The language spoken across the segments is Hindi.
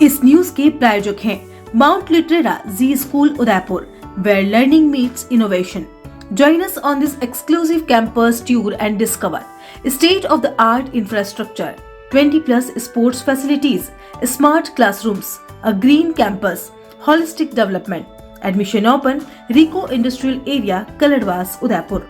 इस न्यूज के प्रायोजक हैं Mount Litera Zee school Udaipur, where learning meets innovation. Join us on this exclusive campus tour and discover state-of-the-art infrastructure, 20+ sports facilities, smart classrooms, a green campus, holistic development. Admission open, Rico Industrial Area, Kaladwas, Udaipur.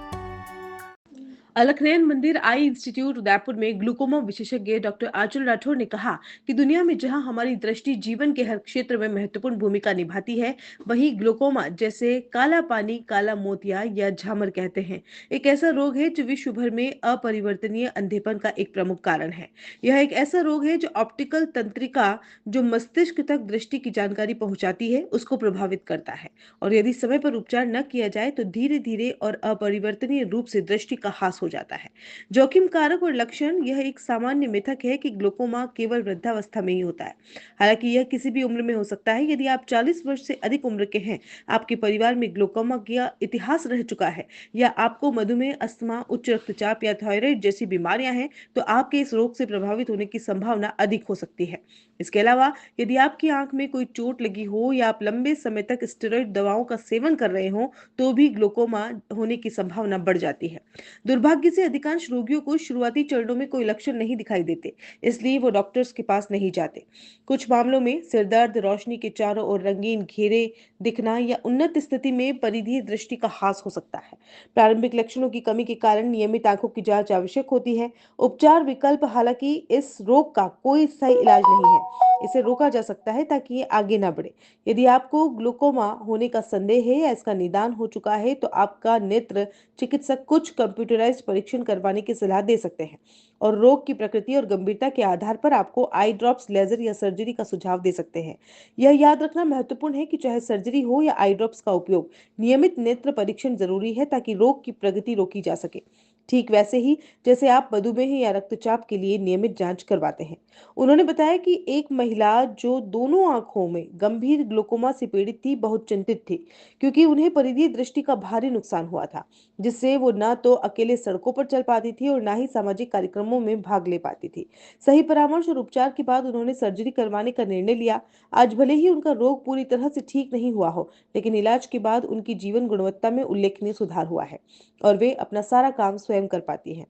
अलखनैन मंदिर आई इंस्टीट्यूट उदयपुर में ग्लूकोमा विशेषज्ञ डॉक्टर आंचल राठौर ने कहा कि दुनिया में जहां हमारी दृष्टि जीवन के हर क्षेत्र में महत्वपूर्ण भूमिका निभाती है, वहीं ग्लूकोमा जैसे काला पानी, काला मोतिया या झामर कहते हैं, एक ऐसा रोग है जो विश्व भर में अपरिवर्तनीय अंधेपन का एक प्रमुख कारण है। यह एक ऐसा रोग है जो ऑप्टिकल तंत्रिका, जो मस्तिष्क तक दृष्टि की जानकारी पहुंचाती है, उसको प्रभावित करता है और यदि समय पर उपचार न किया जाए तो धीरे धीरे और अपरिवर्तनीय रूप से दृष्टि का ह्रास हो जाता है। जोखिम कारक और लक्षण, यह एक सामान्य मिथक है कि ग्लूकोमा केवल वृद्धावस्था में ही होता है। हालांकि यह किसी भी उम्र में हो सकता है। यदि आप 40 वर्ष से अधिक उम्र के हैं, आपके परिवार में ग्लूकोमा का इतिहास रह चुका है या आपको मधुमेह, अस्थमा, उच्च रक्तचाप या थायराइड जैसी बीमारियां हैं, तो आपके इस रोग से प्रभावित होने की संभावना अधिक हो सकती है। इसके अलावा यदि आपकी आंख में कोई चोट लगी हो या आप लंबे समय तक स्टेरॉइड दवाओं का सेवन कर रहे हो, तो भी ग्लूकोमा होने की संभावना बढ़ जाती है। दुर्भाग्य से अधिकांश रोगियों को शुरुआती चरणों में कोई लक्षण नहीं दिखाई देते, इसलिए वो डॉक्टर्स के पास नहीं जाते। कुछ मामलों में सिरदर्द, रोशनी के चारों ओर रंगीन घेरे दिखना या उन्नत स्थिति में परिधीय दृष्टि का ह्रास हो सकता है। प्रारंभिक लक्षणों की कमी के कारण नियमित आंखों की जांच आवश्यक होती है। उपचार विकल्प, हालांकि इस रोग का कोई स्थायी इलाज नहीं है, इसे रोका जा सकता है ताकि ये आगे ना बढ़े। यदि आपको ग्लूकोमा होने का संदेह है या इसका निदान हो चुका है, तो आपका नेत्र चिकित्सक कुछ कंप्यूटराइज्ड परीक्षण करवाने की सलाह दे सकते हैं और रोग की प्रकृति और गंभीरता के आधार पर आपको आई ड्रॉप्स, लेजर या सर्जरी का सुझाव दे सकते हैं। यह याद रखना महत्वपूर्ण है कि चाहे सर्जरी हो या आई ड्रॉप्स का उपयोग, नियमित नेत्र परीक्षण जरूरी है ताकि रोग की प्रगति रोकी जा सके, ठीक वैसे ही जैसे आप मधुमेह या रक्तचाप के लिए नियमित जांच करवाते हैं। उन्होंने बताया कि एक महिला जो दोनों आंखों में गंभीर ग्लूकोमा से पीड़ित थी, बहुत चिंतित थी क्योंकि उन्हें परिधीय दृष्टि का भारी नुकसान हुआ था, जिससे वो न तो अकेले सड़कों पर चल पाती थी और न ही सामाजिक कार्यक्रमों में भाग ले पाती थी। सही परामर्श और उपचार के बाद उन्होंने सर्जरी करवाने का निर्णय लिया। आज भले ही उनका रोग पूरी तरह से ठीक नहीं हुआ हो, लेकिन इलाज के बाद उनकी जीवन गुणवत्ता में उल्लेखनीय सुधार हुआ है और वे अपना सारा काम स्वयं कर पाती हैं।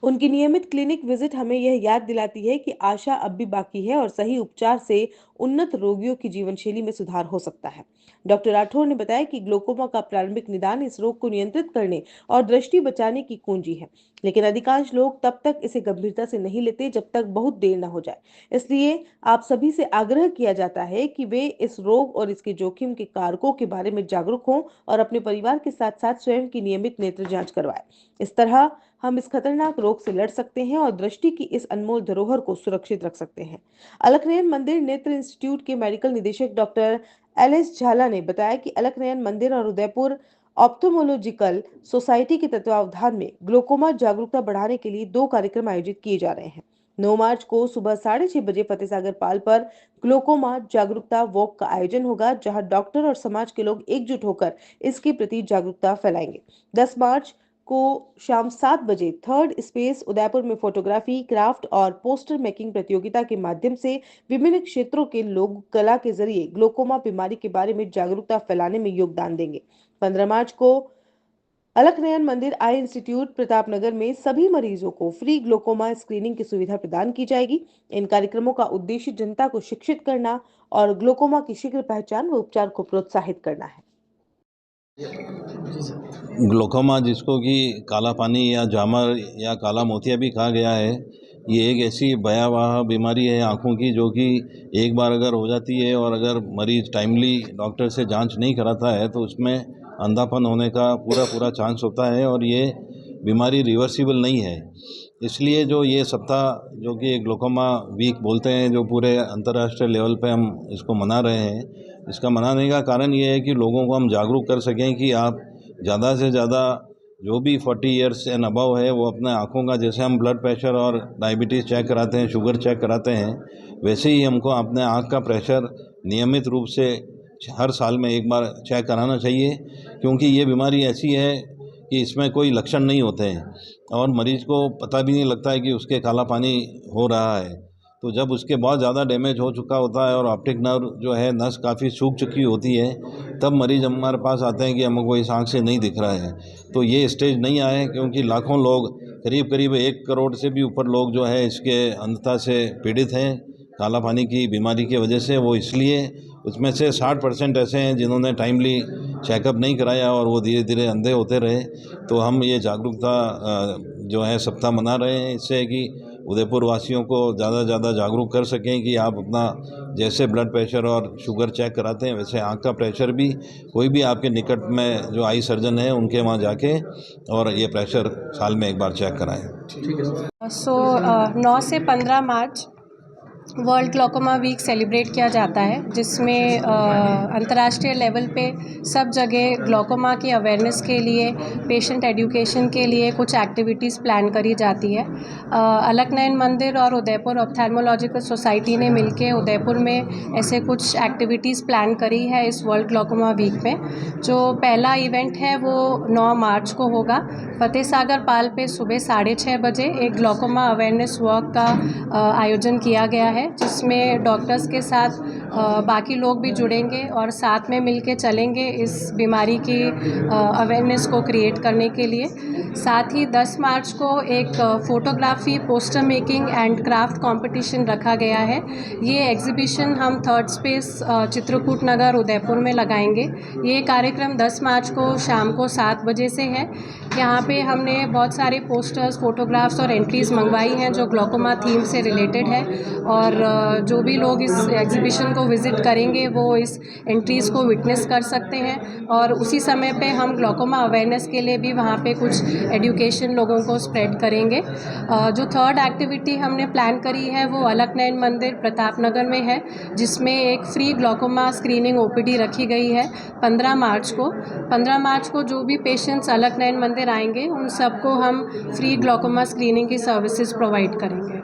उनकी नियमित क्लिनिक विजिट हमें यह याद दिलाती है कि आशा अब भी बाकी है और सही उपचार से उन्नत रोगियों की जीवन शैली में सुधार हो सकता है। डॉक्टर राठौर ने बताया कि ग्लूकोमा का प्रारंभिक निदान इस रोग को नियंत्रित करने और दृष्टि बचाने की कुंजी है, लेकिन अधिकांश लोग तब तक इसे गंभीरता से नहीं लेते जब तक बहुत देर न हो जाए। इसलिए आप सभी से आग्रह किया जाता है कि वे इस रोग और इसके जोखिम के कारकों के बारे में जागरूक हों और अपने परिवार के साथ साथ स्वयं की नियमित नेत्र जांच करवाएं। इस तरह हम इस खतरनाक रोग से लड़ सकते हैं और दृष्टि की इस अनमोल धरोहर को सुरक्षित रख सकते हैं। अलखनैन मंदिर नेत्र इंस्टीट्यूट के मेडिकल निदेशक डॉक्टर एलएस झाला ने बताया कि अलखनैन मंदिर और उदयपुर ऑप्थोमोलॉजिकल सोसाइटी के तत्वावधान में ग्लूकोमा जागरूकता बढ़ाने के लिए 2 कार्यक्रम आयोजित किए जा रहे हैं। 9 मार्च को सुबह 6:30 बजे फतेहसागर पाल पर ग्लूकोमा जागरूकता वॉक का आयोजन होगा, जहां डॉक्टर और समाज के लोग एकजुट होकर इसके प्रति जागरूकता फैलाएंगे। 10 मार्च को शाम 7 बजे थर्ड स्पेस उदयपुर में फोटोग्राफी, क्राफ्ट और पोस्टर मेकिंग प्रतियोगिता के माध्यम से विभिन्न क्षेत्रों के लोग कला के जरिए ग्लूकोमा बीमारी के बारे में जागरूकता फैलाने में योगदान देंगे। 15 मार्च को अलखनैन मंदिर आई इंस्टीट्यूट प्रतापनगर में सभी मरीजों को फ्री ग्लूकोमा स्क्रीनिंग की सुविधा प्रदान की जाएगी। इन कार्यक्रमों का उद्देश्य जनता को शिक्षित करना और ग्लूकोमा की शीघ्र पहचान व उपचार को प्रोत्साहित करना है। ग्लूकोमा, जिसको कि काला पानी या जामर या काला मोतिया भी कहा गया है, ये एक ऐसी भयावह बीमारी है आँखों की, जो कि एक बार अगर हो जाती है और अगर मरीज़ टाइमली डॉक्टर से जांच नहीं कराता है तो उसमें अंधापन होने का पूरा चांस होता है और ये बीमारी रिवर्सिबल नहीं है। इसलिए जो ये सप्ताह, जो कि ग्लूकोमा वीक बोलते हैं, जो पूरे अंतर्राष्ट्रीय लेवल पे हम इसको मना रहे हैं, इसका मनाने का कारण ये है कि लोगों को हम जागरूक कर सकें कि आप ज़्यादा से ज़्यादा जो भी 40 ईयर्स एंड अबव है, वो अपने आँखों का, जैसे हम ब्लड प्रेशर और डायबिटीज़ चेक कराते हैं, शुगर चेक कराते हैं, वैसे ही हमको अपने आँख का प्रेशर नियमित रूप से हर साल में एक बार चेक कराना चाहिए, क्योंकि ये बीमारी ऐसी है कि इसमें कोई लक्षण नहीं होते हैं और मरीज़ को पता भी नहीं लगता है कि उसके काला पानी हो रहा है। तो जब उसके बहुत ज़्यादा डैमेज हो चुका होता है और ऑप्टिक नर्व जो है नस काफ़ी सूख चुकी होती है, तब मरीज़ हमारे पास आते हैं कि हमको इस आँख से नहीं दिख रहा है। तो ये स्टेज नहीं आए, क्योंकि लाखों लोग, करीब करीब 1 करोड़ से भी ऊपर लोग जो है इसके अंधता से पीड़ित हैं, काला पानी की बीमारी की वजह से। वो इसलिए, उसमें से 60% ऐसे हैं जिन्होंने टाइमली चेकअप नहीं कराया और वो धीरे धीरे अंधे होते रहे। तो हम ये जागरूकता जो है सप्ताह मना रहे हैं, इससे कि उदयपुर वासियों को ज़्यादा से ज़्यादा जागरूक कर सकें कि आप अपना जैसे ब्लड प्रेशर और शुगर चेक कराते हैं, वैसे आँख का प्रेशर भी कोई भी आपके निकट में जो आई सर्जन है उनके वहाँ जाके और ये प्रेशर साल में एक बार चेक कराएं। सो 9 से 15 मार्च वर्ल्ड ग्लोकोमा वीक सेलिब्रेट किया जाता है, जिसमें अंतर्राष्ट्रीय लेवल पे सब जगह ग्लोकोमा की अवेयरनेस के लिए, पेशेंट एजुकेशन के लिए कुछ एक्टिविटीज़ प्लान करी जाती है। अलकनयन मंदिर और उदयपुर ऑप्थेल्मोलॉजिकल सोसाइटी ने मिलके उदयपुर में ऐसे कुछ एक्टिविटीज़ प्लान करी है इस वर्ल्ड ग्लोकोमा वीक में। जो पहला इवेंट है वो 9 मार्च को होगा फतेह सागर पाल पे सुबह 6:30 बजे एक ग्लोकोमा अवेयरनेस वॉक का आयोजन किया गया है, जिसमें डॉक्टर्स के साथ बाकी लोग भी जुड़ेंगे और साथ में मिलके चलेंगे इस बीमारी की अवेयरनेस को क्रिएट करने के लिए। साथ ही 10 मार्च को एक photography, poster making and craft competition रखा गया है। ये एग्जीबिशन हम 3rd स्पेस चित्रकूट नगर उदयपुर में लगाएंगे। ये कार्यक्रम 10 मार्च को शाम को 7 बजे से है। यहाँ पे हमने बहुत सारे पोस्टर्स, फोटोग्राफ्स और एंट्रीज़ मंगवाई हैं जो ग्लोकोमा थीम से रिलेटेड है, और जो भी लोग इस एग्जीबिशन को विज़िट करेंगे वो इस एंट्रीज़ को विटनेस कर सकते हैं। और उसी समय पे हम ग्लोकोमा अवेयरनेस के लिए भी वहाँ पे कुछ एजुकेशन लोगों को स्प्रेड करेंगे। जो 3rd एक्टिविटी हमने प्लान करी है वो अलकनयन मंदिर प्रताप नगर में है, जिसमें एक फ्री ग्लोकोमा स्क्रीनिंग OPD रखी गई है 15 मार्च को। 15 मार्च को जो भी पेशेंट्स अलकनयन मंदिर आएंगे उन सबको हम फ्री ग्लोकोमा स्क्रीनिंग की सर्विसेज प्रोवाइड करेंगे।